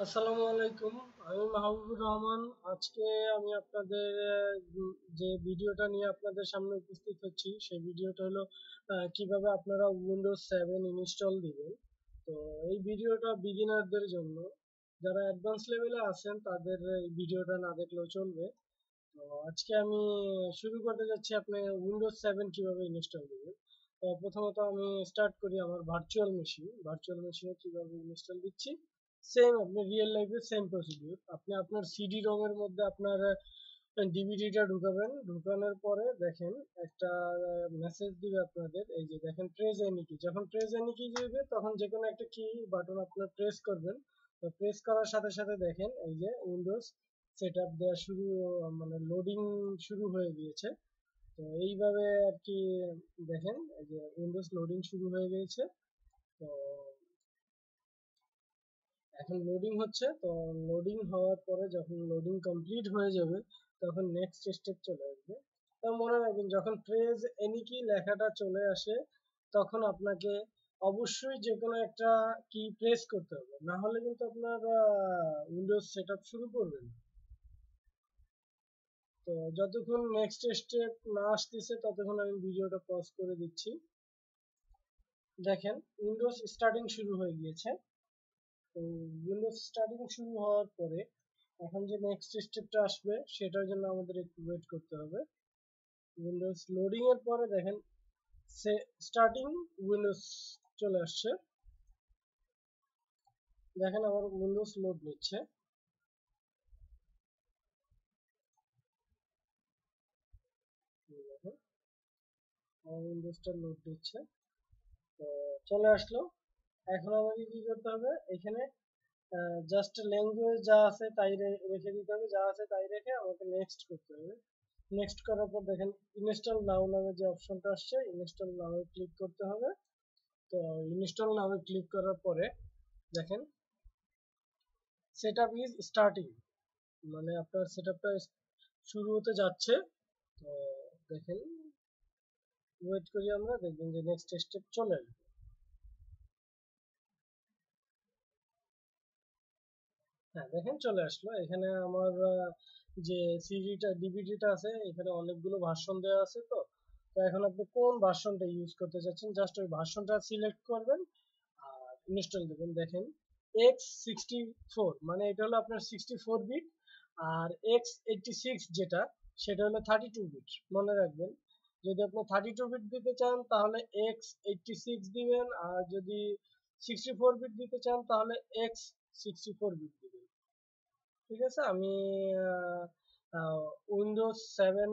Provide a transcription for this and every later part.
আসসালামু আলাইকুম। আমি মাহবুবুর রহমান। আজকে আমি আপনাদের যে ভিডিওটা নিয়ে আপনাদের সামনে উপস্থিত হচ্ছি সেই ভিডিওটা হলো কিভাবে আপনারা উইন্ডোজ 7 ইনস্টল দিবেন। তো এই ভিডিওটা বিগিনারদের জন্য। যারা অ্যাডভান্স লেভেলে আছেন তাদের এই ভিডিওটা না দেখলেও চলবে। তো আজকে আমি শুরু করতে যাচ্ছি আপনি উইন্ডোজ 7 কিভাবে ইনস্টল দিবেন। তো প্রথমত আমি স্টার্ট করি আমার ভার্চুয়াল মেশিনে কিভাবে ইনস্টল দিচ্ছি। সেম আপনি রিয়েল লাইফে সেম প্রসিডিউর। আপনি আপনার সিডি রম এর মধ্যে আপনার ডিভিডিটা ঢুকাবেন। ঢুকানোর পরে দেখেন একটা মেসেজ দিবে আপনাদের, এই যে দেখেন প্রেস এনি কি। যখন প্রেস এনি কি দিবে তখন যে কোনো একটা কি বাটন আপনার প্রেস করবেন। তো প্রেস করার সাথে সাথে দেখেন এই যে উইন্ডোজ সেটআপ দেওয়া শুরু, মানে লোডিং শুরু হয়ে গিয়েছে। তো এইভাবে আর কি দেখেন এই যে উইন্ডোজ লোডিং শুরু হয়ে গিয়েছে। তো এখন লোডিং হচ্ছে। তো লোডিং হওয়ার পরে যখন লোডিং কমপ্লিট হয়ে যাবে তখন নেক্সট স্টেপ চলে আসবে। তো মনে রাখবেন যখন প্রেস এনি কি লেখাটা চলে আসে তখন আপনাকে অবশ্যই যে কোনো একটা কি প্রেস করতে হবে, না হলে কিন্তু আপনার উইন্ডোজ সেটআপ শুরু করবেন। তো যতক্ষণ নেক্সট স্টেপ না আসতেছে ততক্ষণ আমি ভিডিওটা পজ করে দিচ্ছি। দেখেন উইন্ডোজ স্টার্টিং শুরু হয়ে গিয়েছে। তো উইন্ডোজ স্টার্টিং শুরু হওয়ার পরে এখন যে নেক্সট স্টেপটা আসবে সেটার জন্য আমাদের একটু ওয়েট করতে হবে। উইন্ডোজ লোডিং এর পরে দেখেন সে স্টার্টিং উইন্ডোজ চলে আসছে। দেখেন আমার উইন্ডোজ লোড নিচ্ছে। দেখেন আমার উইন্ডোজটা লোড নিচ্ছে। তো চলে আসলো। এখন আমাকে কি করতে হবে, এখানে জাস্ট ল্যাঙ্গুয়েজ যা আছে তাই রেখে দিতে হবে, যা আছে তাই রেখে আমাকে নেক্সট করতে হবে। নেক্সট করার পর দেখেন ইনস্টল নাও নামে যে অপশনটা আসছে ইনস্টল নাও ক্লিক করতে হবে। তো ইনস্টল নাও ক্লিক করার পরে দেখেন সেটআপ ইজ স্টার্টিং, মানে আপনার সেটআপটা শুরু হতে যাচ্ছে। তো দেখেন ওয়েট করি, আমরা দেখবেন যে নেক্সট স্টেপ চলে আসবে। হ্যাঁ দেখেন চলে আসলো। এখানে আমার যে সিডিটা ডিভিডিটা আছে এখানে অনেকগুলো ভার্সন দেওয়া আছে। তো তো এখন আপনি কোন ভার্সনটা ইউজ করতে চাচ্ছেন জাস্ট ওই ভার্সনটা সিলেক্ট করবেন আর ইনস্টল দেবেন। দেখেন X64 মানে এটা হলো আপনার 64 বিট, আর X86 যেটা সেটা হলো 32 বিট। মনে রাখবেন যদি আপনি 32 বিট দিতে চান তাহলে X86 দিবেন, আর যদি 64 বিট দিতে চান তাহলে X64 বিট দিবেন। ঠিক আছে, আমি উইন্ডোজ 7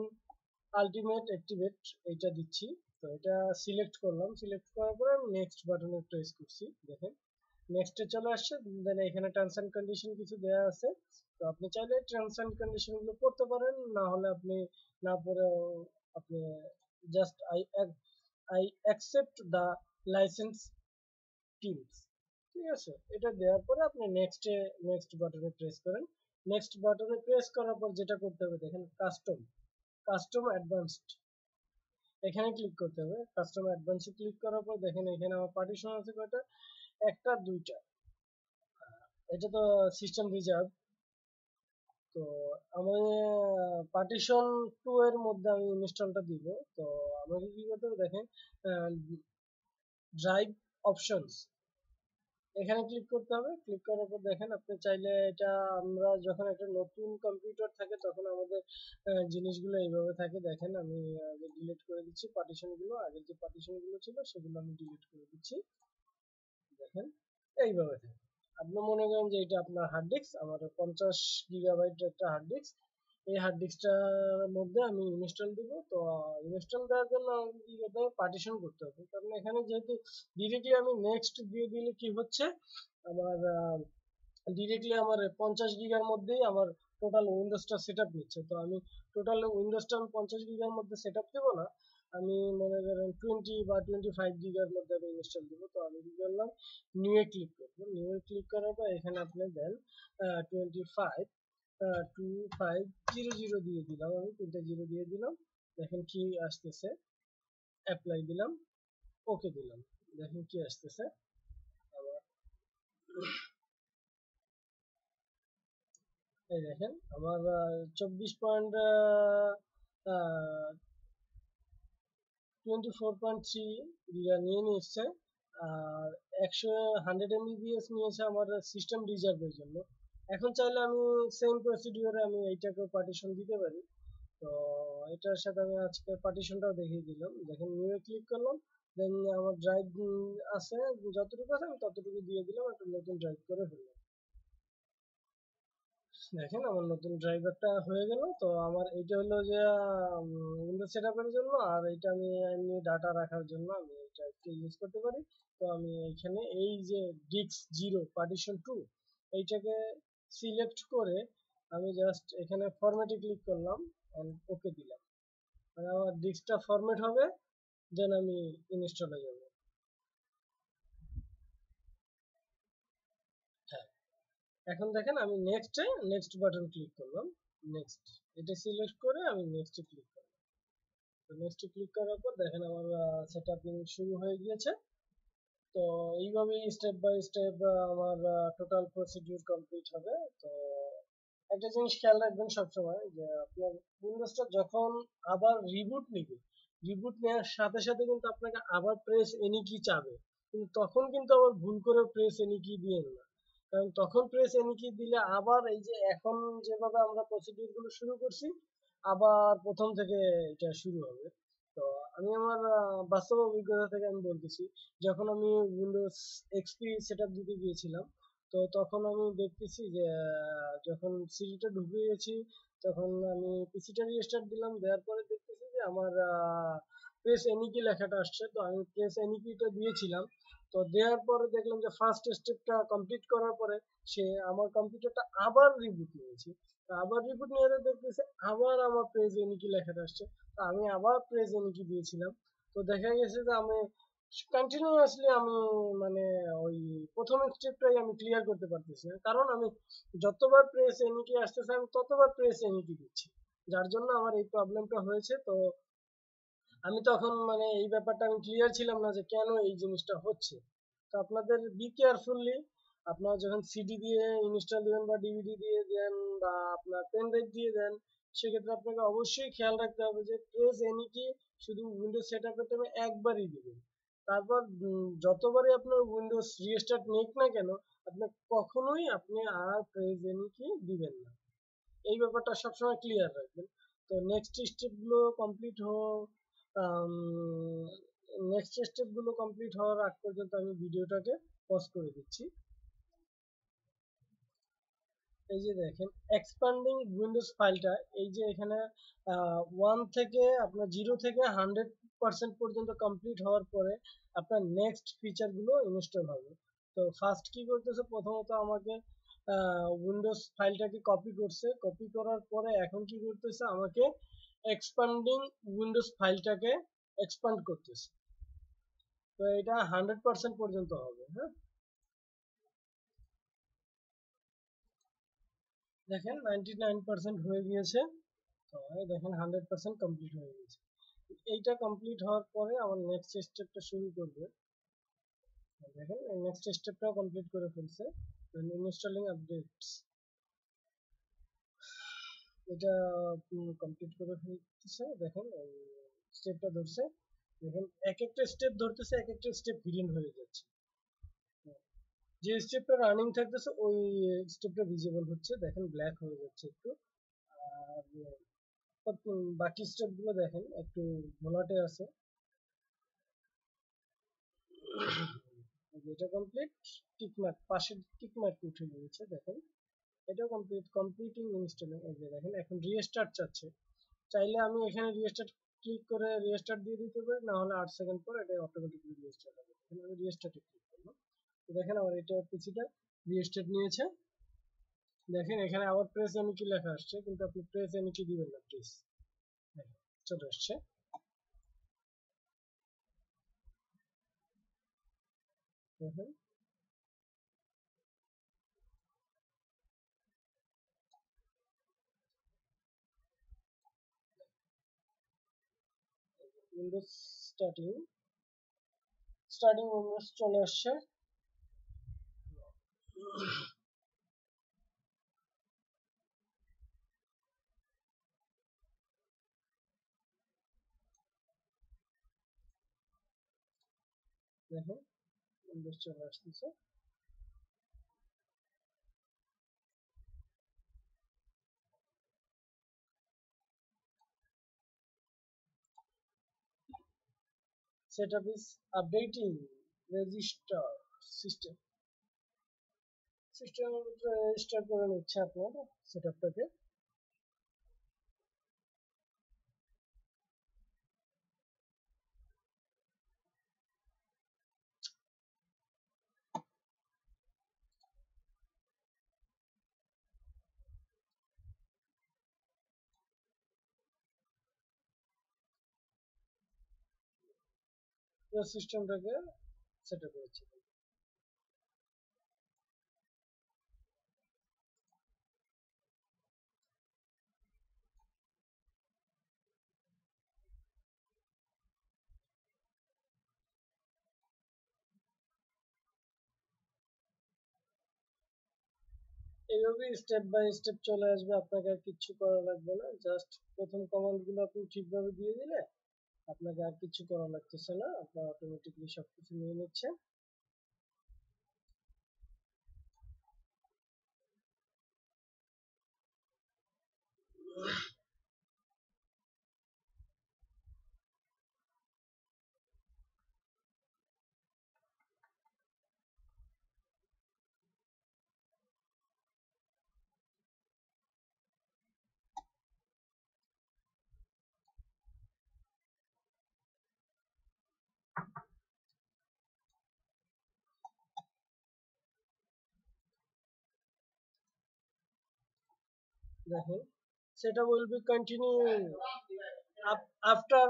আলটিমেট অ্যাক্টিভেট এইটা দিচ্ছি। তো এটা সিলেক্ট করলাম, সিলেক্ট করার পরে আমি নেক্সট বাটনে প্রেস করছি। দেখেন নেক্সটে চলে আসছে। দেন এখানে টার্মস এন্ড কন্ডিশন কিছু দেওয়া আছে। তো আপনি চাইলে টার্মস এন্ড কন্ডিশন গুলো পড়তে পারেন, না হলে আপনি না পড়েও আপনি just I accept the licence teams. ঠিক আছে, এটা দেওয়ার পরে আপনি নেক্সট বাটনে প্রেস করেন। নেক্সট বাটনে প্রেস করার পর যেটা করতে হবে দেখেন কাস্টম অ্যাডভান্সড এখানে ক্লিক করতে হবে। কাস্টম অ্যাডভান্সে ক্লিক করার পর দেখেন এখানে আমার পার্টিশন আছে কয়টা, একটা দুইটা। এটা তো সিস্টেম রিজার্ভ। তো আমি পার্টিশন 2 এর মধ্যে আমি ইনস্টলটা দিব। তো আমাকে কি করতে হবে দেখেন ড্রাইভ অপশনস এখানে ক্লিক করতে হবে। ক্লিক করার পর দেখেন আপনি চাইলে এটা, আমরা যখন একটা নতুন কম্পিউটার থাকে তখন আমাদের জিনিসগুলো এইভাবে থাকে। দেখেন আমি আগে ডিলিট করে দিচ্ছি পার্টিশনগুলো, আগের যে পার্টিশনগুলো ছিল সেগুলো আমি ডিলিট করে দিচ্ছি। দেখেন এইভাবে থাকে। আপনি মনে করেন যে এটা আপনার হার্ড ডিস্ক, আমার 50 GB একটা হার্ড ডিস্ক। এই হার্ড ডিস্কটার মধ্যে আমি ইনস্টল দিব। তো ইনস্টল দেওয়ার জন্য আমাকে কি করতে হবে, পার্টিশন করতে হবে। কারণ এখানে যেহেতু ডিরেক্টলি আমি নেক্সট দিয়ে দিলে কি হচ্ছে, আমার ডিরেক্টলি আমার 50 GB মধ্যেই আমার টোটাল উইন্ডোজটা সেট আপ নিচ্ছে। তো আমি টোটাল উইন্ডোজটা আমি 50 GB মধ্যে সেট আপ দেবো না, আমি মনে করেন 20 বা 25 GB মধ্যে আমি ইনস্টল দিব। তো আমি কি করলাম, নিউ এ ক্লিক করবো। নিউ এ ক্লিক করার পর এখানে আপনি দেন 25 2500 দিয়ে দিলাম, আমি 3টা 0 দিয়ে দিলাম। দেখেন কি আসতেছে, অ্যাপ্লাই দিলাম, ওকে দিলাম। দেখেন কি আসতেছে। আবার এই দেখেন আমার 24.3 গিগা নিয়ে নিচ্ছে। আর 100 নিয়েছে আমার সিস্টেম রিজার্ভের জন্য। এখন চাইলে আমি সেম প্রসিডিওরে আমি এইটাকেও পার্টিশন দিতে পারি। তো এটার সাথে আমি আজকে পার্টিশনটাও দেখিয়ে দিলাম। দেখেন নিউ ক্লিক করলাম, দেন আমার ড্রাইভ আছে যতটুকু আছে আমি ততটুকু দিয়ে দিলাম, একটা নতুন ড্রাইভ করে ফেললাম। দেখেন আমার নতুন ড্রাইভারটা হয়ে গেল। তো আমার এইটা হলো যে উইন্ডোজ সেটআপের জন্য, আর এটা আমি এমনি ডাটা রাখার জন্য আমি এটা একটু ইউজ করতে পারি। তো আমি এখানে এই যে ডিস্ক জিরো পার্টিশন টু এইটাকে সিলেক্ট করে আমি জাস্ট এখানে ফরম্যাটে ক্লিক করলাম এন্ড ওকে দিলাম, মানে আমার ডিস্কটা ফরম্যাট হবে, দেন আমি ইনস্টলে যাব। হ্যাঁ, এখন দেখেন আমি নেক্সট বাটন ক্লিক করলাম। নেক্সট এটা সিলেক্ট করে আমি নেক্সটে ক্লিক করলাম। তো নেক্সটে ক্লিক করার পর দেখেন আমার সেটআপিং শুরু হয়ে গিয়েছে। তো এইভাবেই স্টেপ বাই স্টেপ আমার টোটাল প্রসিডিউর কমপ্লিট হবে। তো একটা জিনিস খেয়াল রাখবেন সবসময় যে আপনার উইন্ডোজটা যখন আবার রিবুট নিবে, রিবুট নেওয়ার সাথে সাথে কিন্তু আপনাকে আবার প্রেস এনি কি চাবে, কিন্তু তখন কিন্তু আবার ভুল করে প্রেস এনি কি দিয়েন না। কারণ তখন প্রেস এনি কি দিলে আবার এই যে এখন যেভাবে আমরা প্রসিডিউর গুলো শুরু করছি, আবার প্রথম থেকে এটা শুরু হবে। তো আমি আমার বাস্তব অভিজ্ঞতা থেকে আমি বলতেছি, যখন আমি উইন্ডোজ এক্সপি সেটআপ দিতে গিয়েছিলাম, তো তখন আমি দেখতেছি যে যখন সিডিটা ঢুকে গেছি, তখন আমি পিসিটা রিস্টার্ট দিলাম, দেওয়ার পরে দেখতেছি যে আমার প্রেস এনি কি লেখাটা আসছে। তো আমি প্রেস এনি কিটা দিয়েছিলাম। তো দেওয়ার পরে দেখলাম যে ফার্স্ট স্টেপটা কমপ্লিট করার পরে সে আমার কম্পিউটারটা আবার রিবুট নিয়েছি। তো আবার রিবুট নিয়ে দেখতেছে আবার আমার প্রেস এনি কি লেখাটা আসছে। তো আমি আবার প্রেস এনি কি দিয়েছিলাম। তো দেখা গেছে যে আমি কন্টিনিউয়াসলি আমি মানে ওই প্রথম স্টেপটাই আমি ক্লিয়ার করতে পারতেছি না, কারণ আমি যতবার প্রেস এনি কি আসতেছে আমি ততবার প্রেস এনি কি দিচ্ছি, যার জন্য আমার এই প্রবলেমটা হয়েছে। তো আমি তখন মানে এই ব্যাপারটা আমি ক্লিয়ার ছিলাম না যে কেন এই জিনিসটা হচ্ছে। তো আপনাদের বি কেয়ারফুললি, আপনারা যখন সিডি দিয়ে ইনস্টল দিবেন বা ডিভিডি দিয়ে দেন বা আপনার পেন ড্রাইভ দিয়ে দেন, সেক্ষেত্রে আপনাকে অবশ্যই খেয়াল রাখতে হবে যে প্রেস এনি কি শুধু উইন্ডোজ সেট আপের টাইমে একবারই দিবেন। তারপর যতবারই আপনার উইন্ডোজ রিস্টার্ট নিক না কেন, আপনি কখনোই আপনি আর প্রেস এনি কি দিবেন না। এই ব্যাপারটা সবসময় ক্লিয়ার রাখবেন। তো নেক্সট স্টেপগুলো কমপ্লিট হওয়ার আগ পর্যন্ত আমি ভিডিওটাকে পজ করে দিচ্ছি। এই যে দেখেন এক্সপান্ডিং উইন্ডোজ ফাইলটা, এই যে এখানে 0 থেকে 100% পর্যন্ত কমপ্লিট হওয়ার পরে আপনার নেক্সট ফিচারগুলো ইনস্টল হবে। তো ফার্স্ট কি করতেছে, প্রথমত আমাকে উইন্ডোজ ফাইলটাকে কপি করছে, কপি করার পরে এখন কি করতেছে আমাকে এক্সপান্ডিং উইন্ডোজ ফাইলটাকে এক্সপান্ড করতেছে। তো এটা 100% পর্যন্ত হবে। হ্যাঁ, দেখেন 99% হয়ে গিয়েছে। তো এই দেখেন 100% কমপ্লিট হয়ে গেছে। এইটা কমপ্লিট হওয়ার পরে আমার নেক্সট স্টেপটা শুরু করবে। দেখেন নেক্সট স্টেপটাও কমপ্লিট করে ফেলছে। ইনস্টলিং আপডেটস, এটা কমপ্লিট করে ফেলতেছে। দেখেন স্টেপটা ধরছে, দেখেন এক একটা স্টেপ ধরতেছে, এক একটা স্টেপ হিডেন হয়ে যাচ্ছে। যে স্টেপটা রানিং থাকতেছে ওই স্টেপটা ভিজিবল হচ্ছে, দেখেন ব্ল্যাক হয়ে যাচ্ছে একটু। আর বাকি স্টেপ গুলো দেখেন একটু ঘোলাটে আছে। এটা কমপ্লিট, টিকমার্ক পাশে টিকমার্ক উঠে গিয়েছে দেখেন। এটাও কমপ্লিট, কমপ্লিটিং ইনস্টলিং। এই যে দেখেন এখন রিস্টার্ট চাচ্ছে, চাইলে আমি এখানে রিস্টার্ট ক্লিক করে রিস্টার্ট দিয়ে দিতে পারি, না হলে 8 সেকেন্ড পর এটা অটোমেটিক্যালি রিস্টার্ট হবে। এখানে আমি রিস্টার্টে ক্লিক করলাম। তো দেখেন আমার এটা পিসিটা রিস্টার্ট নিয়েছে। দেখেন এখানে আবার প্রেস এনি কি লেখা আসছে, কিন্তু আপনি প্রেস এনি কি দিবেন না প্লিজ। দেখেন চলে আসছে। দেখেন উইন্ডোজ স্টার্টিং, উইন্ডোজ চলে আসছে। দেখেন উইন্ডোজ চলে আসতেছে। Setup is updating register system. System register করে নিচ্ছে আপনার সেটআপটাকে। সিস্টেমটাকে সেটআপ করেছে। এইভাবে স্টেপ বাই স্টেপ চলে আসবে, আপনাকে আর কিচ্ছু করা লাগবে না। জাস্ট প্রথম কমান্ডগুলো আপনি ঠিকভাবে দিয়ে দিলে আপনাকে আর কিছু করা লাগতেছে না, আপনার অটোমেটিকলি সবকিছু নিয়ে নিচ্ছে। দেখেন সেটা will be continuing after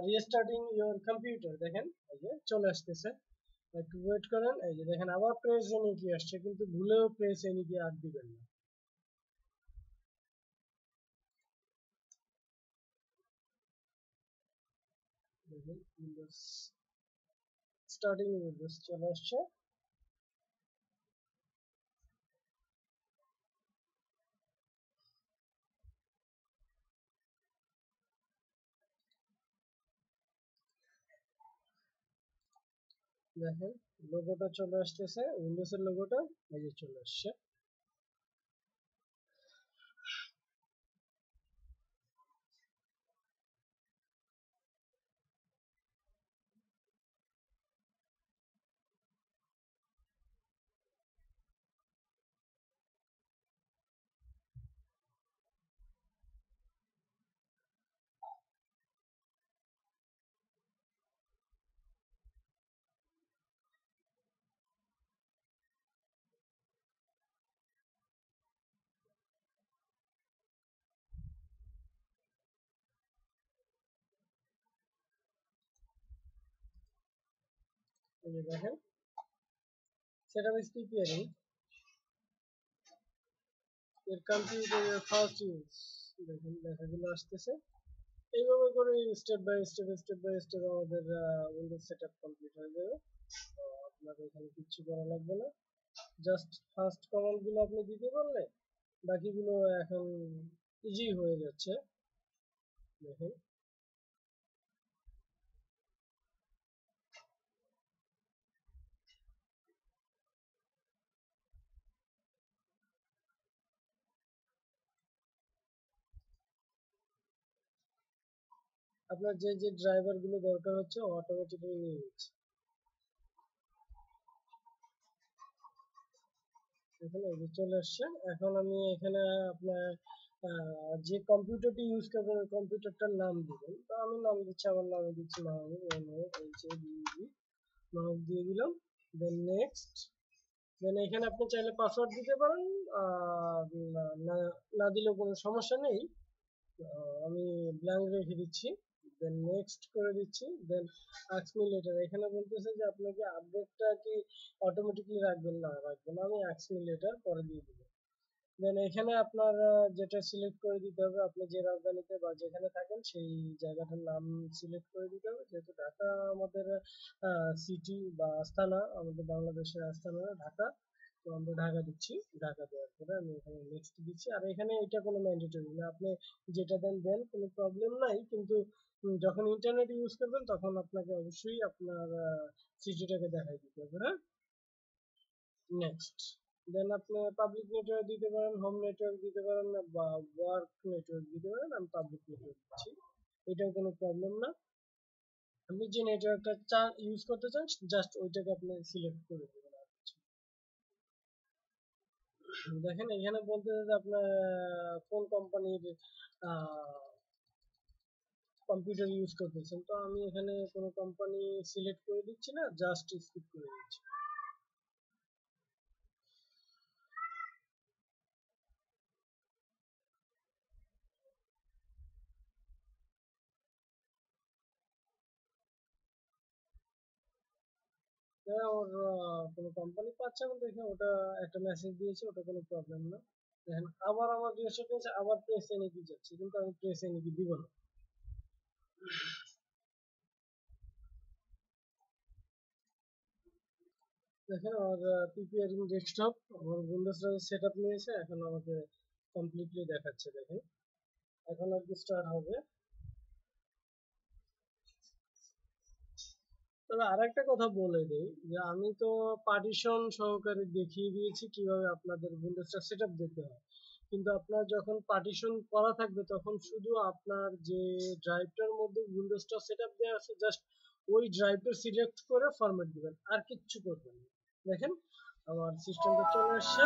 restarting your computer। দেখেন এই যে চলে আসতেছে, একটু ওয়েট করেন। এই যে দেখেন আবার প্রেস এনে কি আসছে, কিন্তু ভুলেও প্রেস এনে কি আর দিবেন না। দেখেন উইন্ডোজ স্টার্টিং উইন্ডোজ চলে আসছে। দেখেন লোগোটা চলে আসতেছে, উইন্ডোজের লোগোটা এই যে চলে আসছে। এই যে দেখেন সেটআপ ইজ প্রিপেয়ারিং এর কম্পিউটার ফার্স্ট ইউজ। দেখেন লেখাগুলো আসতেছে। এইভাবে করে স্টেপ বাই স্টেপ আমাদের উইন্ডোজ সেটআপ কমপ্লিট হয়ে যাবে। তো আপনার এখানে কিচ্ছু করা লাগবে না, জাস্ট ফার্স্ট কমান্ড গুলো আপনি দিতে পারলে বাকিগুলো এখন ইজি হয়ে যাচ্ছে। দেখেন আপনার যে যে ড্রাইভার গুলো দরকার হচ্ছে অটোমেটিক্যালি নিয়ে নিচ্ছে। এখানে এই যে চলে আসছে। এখন আমি এখানে আপনার যে কম্পিউটারটি ইউজ করবেন ওই কম্পিউটারটার নাম দিবেন। তো আমি নাম দিচ্ছি, আমার নামে দিচ্ছি মাহবুব, মাহবুব দিয়ে দিলাম। দেন নেক্সট। দেন এখানে আপনি চাইলে পাসওয়ার্ড দিতে পারেন, না না দিলেও কোনো সমস্যা নেই। আমি ব্ল্যাঙ্ক রেখে দিচ্ছি। দেন নেক্সট করে দিচ্ছি। Then ask me later. এখানে বলতেছে যে আপনাকে আপডেটটা কি অটোমেটিকলি রাখবেন না রাখবেন, আমি আস্ক মি লেটার পরে দিয়ে দিব। দেন এখানে আপনার যেটা সিলেক্ট করে দিতে হবে, আপনি যে রাজধানীতে বা যেখানে থাকেন সেই জায়গাটার নাম সিলেক্ট করে দিতে হবে। যেহেতু ঢাকা আমাদের সিটি বা আস্তানা, আমাদের বাংলাদেশের আস্তানা ঢাকা, তো আমরা ঢাকা দিচ্ছি, ঢাকা দেওয়ার তারপরে আমি এখানে নেক্সট দিচ্ছি। আর এখানে এটা কোনো ম্যান্ডেটরি না, আপনি যেটা দেন দেন, কোনো প্রবলেম নাই। কিন্তু যখন ইন্টারনেট ইউজ করবেন তখন আপনাকে অবশ্যই আপনার সিটিটাকে দেখাই দিতে হবে। হ্যাঁ, নেক্সট দেন আপনি পাবলিক নেটওয়ার্ক দিতে পারেন, হোম নেটওয়ার্ক দিতে পারেন, বা ওয়ার্ক নেটওয়ার্ক দিতে পারেন। আমি পাবলিক নেটওয়ার্ক দিচ্ছি, এটাও কোনো প্রবলেম না। আপনি যে নেটওয়ার্কটা ইউজ করতে চান জাস্ট ওইটাকে আপনি সিলেক্ট করে দেবেন। আর কিছু দেখেন এখানে বলতে যে আপনার কোন কোম্পানির কম্পিউটার ইউজ করতেছেন, তো আমি এখানে কোনো কোম্পানি সিলেক্ট করে দিচ্ছি না, জাস্ট স্কিপ করে দিচ্ছি। ওর কোনো কোম্পানি পাচ্ছে না দেখে ওটা একটা মেসেজ দিয়েছে, ওটা কোনো প্রবলেম না। দেখেন আবার আমার রিয়েকশন পেয়েছে, আবার প্রেস এনে কি যাচ্ছে, কিন্তু আমি প্রেস এনে কি দিব না। দেখেন আমার প্রিপেয়ারিং ডেস্কটপ, আমার উইন্ডোজ সেট আপ নিয়েছে, এখন আমাকে কমপ্লিটলি দেখাচ্ছে। দেখেন এখন আর কি স্টার্ট হবে। তবে আরেকটা কথা বলে দেই যে আমি তো পার্টিশন সহকারে দেখিয়ে দিয়েছি কিভাবে আপনাদের উইন্ডোজটা সেটআপ দিতে হয়, কিন্তু আপনার যখন পার্টিশন করা থাকবে তখন শুধু আপনার যে ড্রাইভটার মধ্যে উইন্ডোজটা সেটআপ দেওয়া আছে জাস্ট ওই ড্রাইভটা সিলেক্ট করে ফরম্যাট দিবেন, আর কিচ্ছু করবেন না। দেখেন আমার সিস্টেমটা চলে আসছে।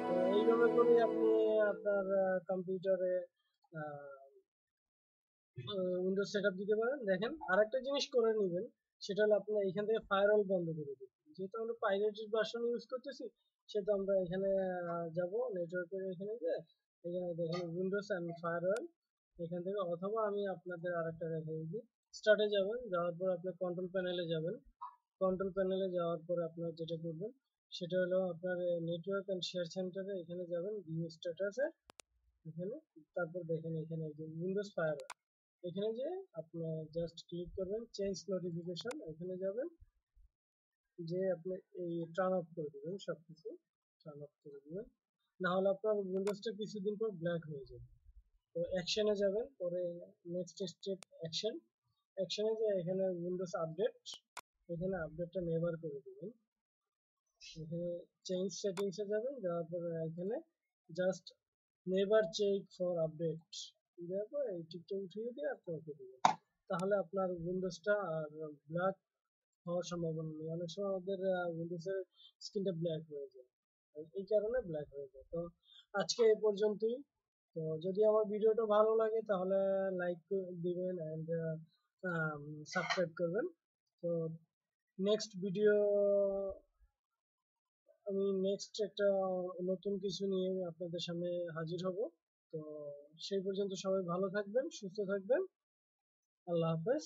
তো এইভাবে করে আপনি আপনার কম্পিউটারে উইন্ডোজ সেটআপ দিতে পারেন। দেখেন আরেকটা জিনিস করে নেবেন, সেটা হলো আপনার এখান থেকে ফায়ারওয়াল বন্ধ করে দিবেন। যেহেতু আমরা পাইরেটেড ভার্সন ইউজ করতেছি, সেহেতু আমরা এখানে যাব নেটওয়ার্কের এখানে গিয়ে এখানে দেখেন উইন্ডোজ অ্যান্ড ফায়ারওয়াল, এখান থেকে, অথবা আমি আপনাদের আরেকটা রেখে দিই। স্টার্টে যাবেন, যাওয়ার পর আপনি কন্ট্রোল প্যানেলে যাবেন। কন্ট্রোল প্যানেলে যাওয়ার পর আপনার যেটা করবেন সেটা হলো আপনার নেটওয়ার্ক অ্যান্ড শেয়ার সেন্টারে এখানে যাবেন, ভিউ স্ট্যাটাসে এখানে। তারপর দেখেন এখানে যে উইন্ডোজ ফায়ারওয়াল, এখানে যে আপনি জাস্ট ক্লিক করবেন চেঞ্জ নোটিফিকেশন, এখানে যাবেন, যে আপনি এই টার্ন অফ করে দেবেন, সবকিছু টার্ন অফ করে দিবেন, না হলে আপনার উইন্ডোজটা কিছুদিন পর ব্ল্যাক হয়ে যাবে। তো অ্যাকশনে যাবেন, পরে নেক্সট স্টেপ অ্যাকশন, অ্যাকশনে যে এখানে উইন্ডোজ আপডেট, এখানে আপডেটটা নেভার করে দেবেন। এখানে চেঞ্জ সেটিংসে যাবেন, যাওয়ার পরে এখানে just never check for update দেওয়ার পর এই টিকটা উঠিয়ে দিয়ে আপনি ওকে দেবেন। তাহলে আপনার উইন্ডোজটা আর ব্ল্যাক হওয়ার সম্ভাবনা নেই। অনেক সময় আমাদের উইন্ডোজের স্ক্রিনটা ব্ল্যাক হয়ে যায়, এই কারণে ব্ল্যাক হয়ে যায়। তো আজকে এই পর্যন্তই। তো যদি আমার ভিডিওটা ভালো লাগে তাহলে লাইক দিবেন অ্যান্ড সাবস্ক্রাইব করবেন। তো নেক্সট ভিডিও, আমি নেক্সট একটা নতুন কিছু নিয়ে আপনাদের সামনে হাজির হব। তো সেই পর্যন্ত সবাই ভালো থাকবেন, সুস্থ থাকবেন। আল্লাহ হাফেজ।